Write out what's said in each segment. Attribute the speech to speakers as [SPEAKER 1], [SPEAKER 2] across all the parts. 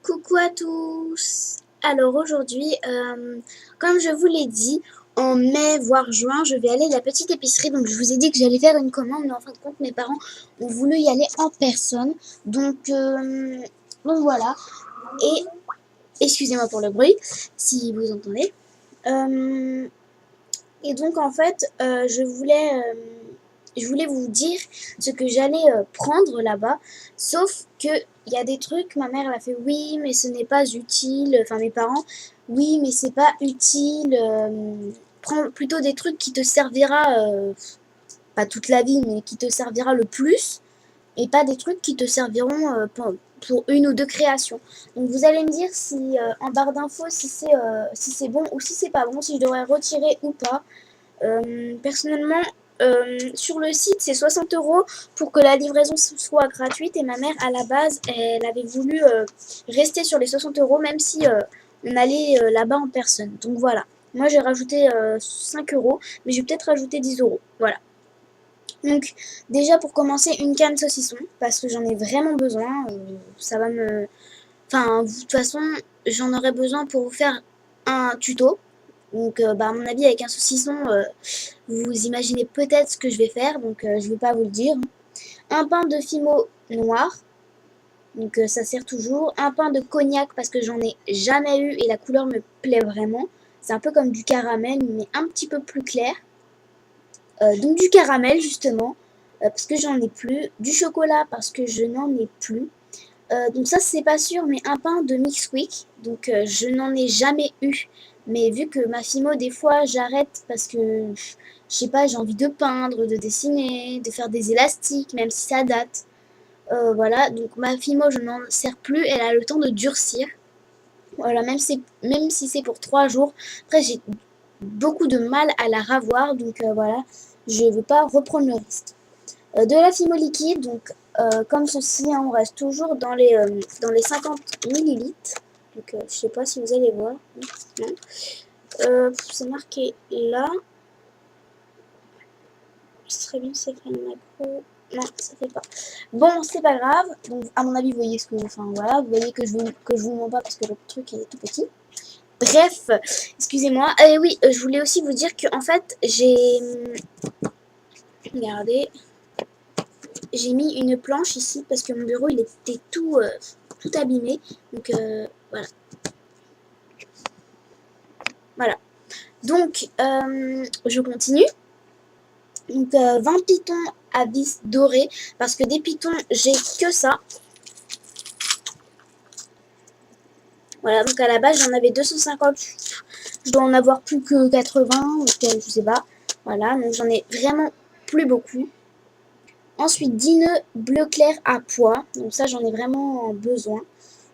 [SPEAKER 1] Coucou à tous. Alors aujourd'hui, comme je vous l'ai dit, en mai voire juin, je vais aller à la petite épicerie. Donc je vous ai dit que j'allais faire une commande, mais en fin de compte, mes parents ont voulu y aller en personne. Donc voilà. Et excusez-moi pour le bruit, si vous entendez. Euh, et donc en fait, je voulais vous dire ce que j'allais prendre là-bas, sauf que il y a des trucs, ma mère elle a fait oui, mais ce n'est pas utile, enfin mes parents, oui, mais c'est pas utile, prends plutôt des trucs qui te servira, pas toute la vie, mais qui te servira le plus, et pas des trucs qui te serviront pour une ou deux créations. Donc vous allez me dire si en barre d'infos si c'est bon ou si c'est pas bon, si je devrais retirer ou pas. Personnellement, sur le site, c'est 60 € pour que la livraison soit gratuite. Et ma mère, à la base, elle avait voulu rester sur les 60 € même si on allait là-bas en personne. Donc voilà. Moi, j'ai rajouté 5 €, mais je vais peut-être rajouter 10 €. Voilà. Donc, déjà pour commencer, une canne saucisson, parce que j'en ai vraiment besoin. Ça va me. Enfin, de toute façon, j'en aurai besoin pour vous faire un tuto. Donc, à mon avis, avec un saucisson, vous imaginez peut-être ce que je vais faire, donc je ne vais pas vous le dire. Un pain de fimo noir, donc ça sert toujours. Un pain de cognac, parce que j'en ai jamais eu et la couleur me plaît vraiment. C'est un peu comme du caramel, mais un petit peu plus clair. Donc du caramel, justement, parce que j'en ai plus. Du chocolat, parce que je n'en ai plus. Donc ça c'est pas sûr, mais un pain de Mixquick, donc je n'en ai jamais eu, mais vu que ma fimo des fois j'arrête parce que je sais pas, j'ai envie de peindre, de dessiner, de faire des élastiques, même si ça date. Voilà, donc ma fimo je n'en sers plus, elle a le temps de durcir. Voilà, même si c'est pour 3 jours. Après j'ai beaucoup de mal à la ravoir, donc voilà, je veux pas reprendre le risque. De la fimo liquide, donc comme ceci, hein, on reste toujours dans les 50 millilitres. Donc je sais pas si vous allez voir. Non. C'est marqué là. Ce serait bien que ça fait un macro. Non, ça fait pas. Bon, c'est pas grave. Donc à mon avis, vous voyez ce que. Enfin voilà, vous voyez que je vous mens pas parce que le truc est tout petit. Bref, excusez-moi. Oui, je voulais aussi vous dire que en fait, regardez, j'ai mis une planche ici parce que mon bureau il était tout abîmé. Donc voilà. Voilà. Donc je continue. Donc 20 pitons à vis dorés parce que des pitons j'ai que ça. Voilà, donc à la base j'en avais 250. Je dois en avoir plus que 80 ou je sais pas. Voilà, donc j'en ai vraiment plus beaucoup. Ensuite 10 nœuds bleu clair à pois. Donc ça j'en ai vraiment besoin.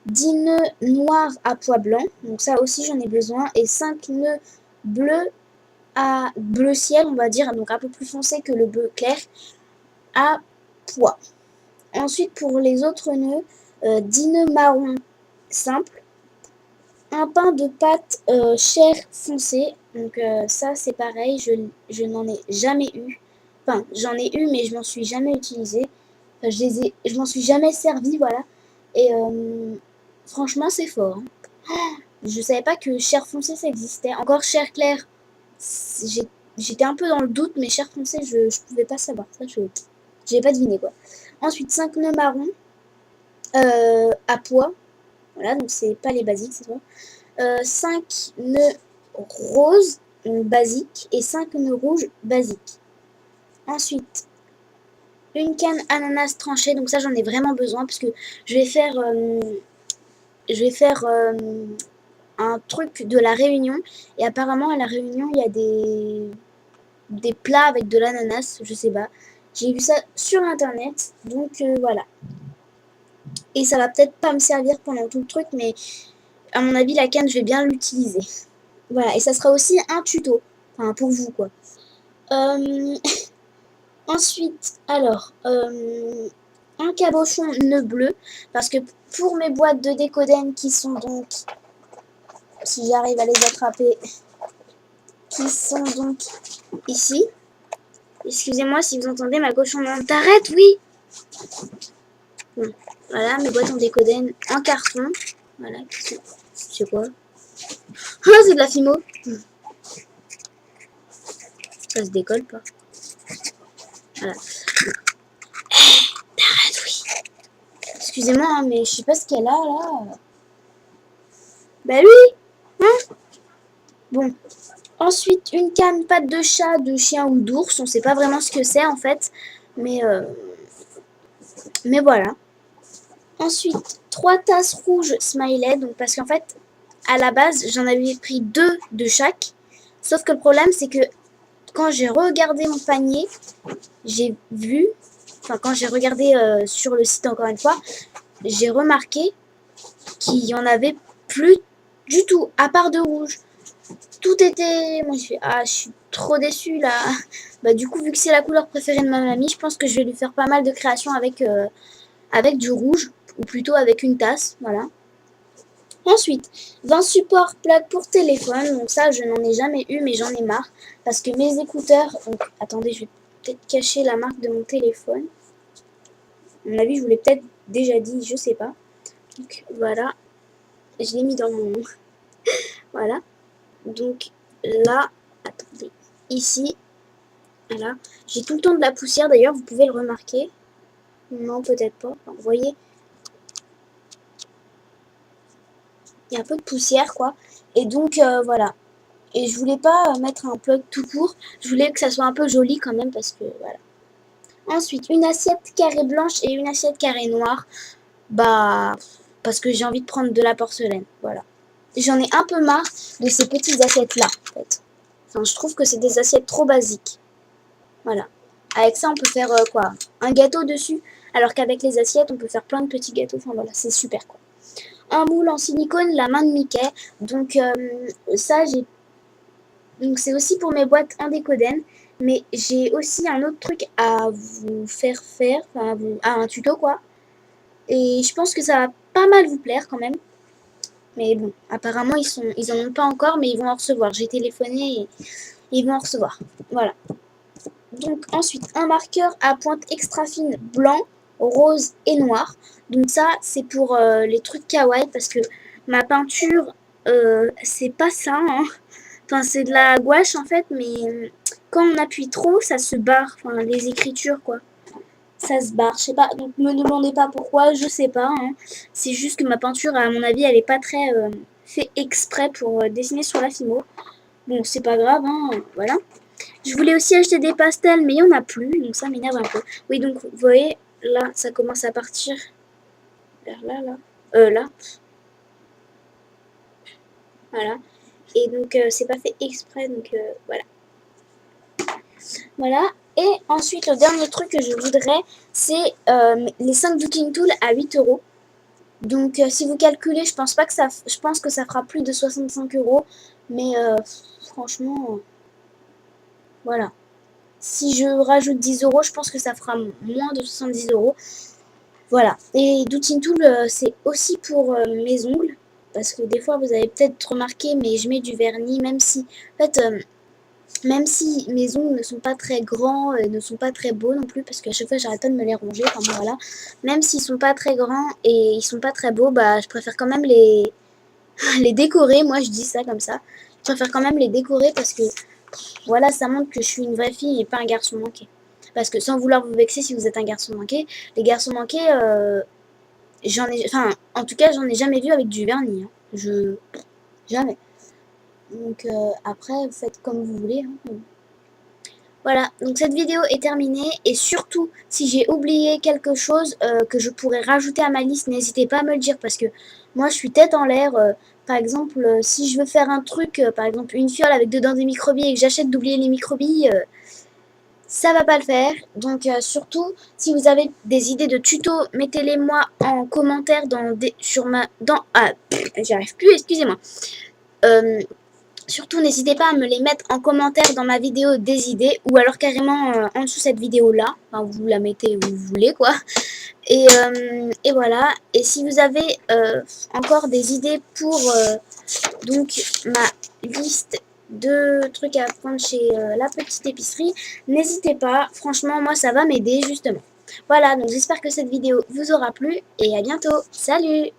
[SPEAKER 1] 10 nœuds noirs à pois blanc, donc ça aussi j'en ai besoin, et 5 nœuds bleus à bleu ciel, on va dire, donc un peu plus foncé que le bleu clair, à pois. Ensuite pour les autres nœuds, 10 nœuds marron simple, un pain de pâte chair foncé, donc ça c'est pareil, je n'en ai jamais eu, enfin j'en ai eu mais je m'en suis jamais utilisé, enfin, je m'en suis jamais servi, voilà, et franchement c'est fort, hein. Je savais pas que chair foncée ça existait. Encore chair claire, j'étais un peu dans le doute, mais chair foncée, je pouvais pas savoir. Ça, j'ai pas deviné quoi. Ensuite, 5 nœuds marrons à pois. Voilà, donc c'est pas les basiques, c'est ça. 5 nœuds roses basiques et 5 nœuds rouges basiques. Ensuite, une canne ananas tranchée, donc ça j'en ai vraiment besoin parce que je vais faire, un truc de la Réunion. Et apparemment, à la Réunion, il y a des plats avec de l'ananas, je sais pas. J'ai vu ça sur internet, donc voilà. Et ça va peut-être pas me servir pendant tout le truc, mais à mon avis, la canne, je vais bien l'utiliser. Voilà, et ça sera aussi un tuto. Enfin, pour vous, quoi. Euh, Ensuite, alors, un cabochon nœud bleu, parce que pour mes boîtes de décoden qui sont donc, si j'arrive à les attraper, qui sont donc ici. Excusez-moi si vous entendez ma cochonne. T'arrêtes, oui. Bon, voilà, mes boîtes en décoden en carton. Voilà, c'est quoi? Ah, c'est de la Fimo. Ça se décolle pas. Voilà. Oui. Excusez-moi, hein, mais je sais pas ce qu'elle a là. Bah oui, hein. Bon. Ensuite, une canne pâte de chat, de chien ou d'ours. On sait pas vraiment ce que c'est en fait. Mais voilà. Ensuite, 3 tasses rouges smiley. Donc parce qu'en fait, à la base, j'en avais pris 2 de chaque. Sauf que le problème, c'est que quand j'ai regardé mon panier, j'ai vu, enfin quand j'ai regardé sur le site encore une fois, j'ai remarqué qu'il y en avait plus du tout, à part de rouge. Tout était... Moi, je fais, ah, je suis trop déçue, là. Bah, du coup, vu que c'est la couleur préférée de ma mamie, je pense que je vais lui faire pas mal de créations avec du rouge, ou plutôt avec une tasse, voilà. Ensuite, 20 supports plaques pour téléphone. Donc ça, je n'en ai jamais eu, mais j'en ai marre. Parce que mes écouteurs... Donc, attendez, je vais peut-être cacher la marque de mon téléphone. À mon avis, je vous l'ai peut-être déjà dit, je sais pas. Donc, voilà. Je l'ai mis dans mon... Voilà. Donc, là, attendez. Ici, voilà. J'ai tout le temps de la poussière, d'ailleurs, vous pouvez le remarquer. Non, peut-être pas. Enfin, vous voyez, il y a un peu de poussière, quoi. Et donc, voilà. Et je voulais pas mettre un plug tout court. Je voulais que ça soit un peu joli quand même, parce que, voilà. Ensuite, une assiette carrée blanche et une assiette carrée noire. Bah, parce que j'ai envie de prendre de la porcelaine, voilà. J'en ai un peu marre de ces petites assiettes-là, en fait. Enfin, je trouve que c'est des assiettes trop basiques. Voilà. Avec ça, on peut faire quoi? Un gâteau dessus. Alors qu'avec les assiettes, on peut faire plein de petits gâteaux. Enfin voilà, c'est super quoi. Un moule en silicone, la main de Mickey. Donc ça, j'ai... Donc c'est aussi pour mes boîtes en décoden. Mais j'ai aussi un autre truc à vous faire faire. Enfin, un tuto quoi. Et je pense que ça va pas mal vous plaire quand même. Mais bon, apparemment, ils en ont pas encore, mais ils vont en recevoir. J'ai téléphoné et ils vont en recevoir. Voilà. Donc ensuite, un marqueur à pointe extra fine blanc, rose et noir. Donc ça, c'est pour les trucs kawaii parce que ma peinture, c'est pas ça. Hein. Enfin, c'est de la gouache en fait, mais quand on appuie trop, ça se barre. Enfin, les écritures quoi. Ça se barre, je sais pas. Donc me demandez pas pourquoi, je sais pas. Hein. C'est juste que ma peinture, à mon avis, elle est pas très fait exprès pour dessiner sur la Fimo. Bon, c'est pas grave, hein, voilà. Je voulais aussi acheter des pastels, mais il n'y en a plus, donc ça m'énerve un peu. Oui, donc vous voyez, là, ça commence à partir vers là, là. Là. Voilà. Et donc, c'est pas fait exprès, donc voilà. Voilà. Et ensuite, le dernier truc que je voudrais, c'est les 5 Cooking Tools à 8 €. Donc, si vous calculez, je pense que ça fera plus de 65 €. Mais franchement, voilà. Si je rajoute 10 €, je pense que ça fera moins de 70 €. Voilà. Et Doutin Tool, c'est aussi pour mes ongles. Parce que des fois, vous avez peut-être remarqué, mais je mets du vernis, même si, en fait, même si mes ongles ne sont pas très grands, ne sont pas très beaux non plus, parce qu'à chaque fois, j'arrête pas de me les ronger. Enfin, bon, voilà. Même s'ils sont pas très grands et ils sont pas très beaux, bah, je préfère quand même les décorer. Moi, je dis ça comme ça. Je préfère quand même les décorer parce que, voilà, ça montre que je suis une vraie fille et pas un garçon manqué. Parce que sans vouloir vous vexer si vous êtes un garçon manqué, les garçons manqués, en tout cas, j'en ai jamais vu avec du vernis. Hein. Jamais. Donc après, vous faites comme vous voulez. Hein. Voilà, donc cette vidéo est terminée. Et surtout, si j'ai oublié quelque chose que je pourrais rajouter à ma liste, n'hésitez pas à me le dire. Parce que moi, je suis tête en l'air. Par exemple, si je veux faire un truc, par exemple une fiole avec dedans des microbilles et que j'achète d'oublier les microbilles... ça va pas le faire. Donc surtout, si vous avez des idées de tutos, mettez-les moi en commentaire j'y arrive plus, excusez-moi. Surtout, n'hésitez pas à me les mettre en commentaire dans ma vidéo des idées ou alors carrément en dessous cette vidéo-là. Enfin, vous la mettez où vous voulez, quoi. Et voilà. Et si vous avez encore des idées pour donc ma liste de trucs à prendre chez la petite épicerie, n'hésitez pas. Franchement, moi, ça va m'aider, justement. Voilà, donc j'espère que cette vidéo vous aura plu et à bientôt. Salut!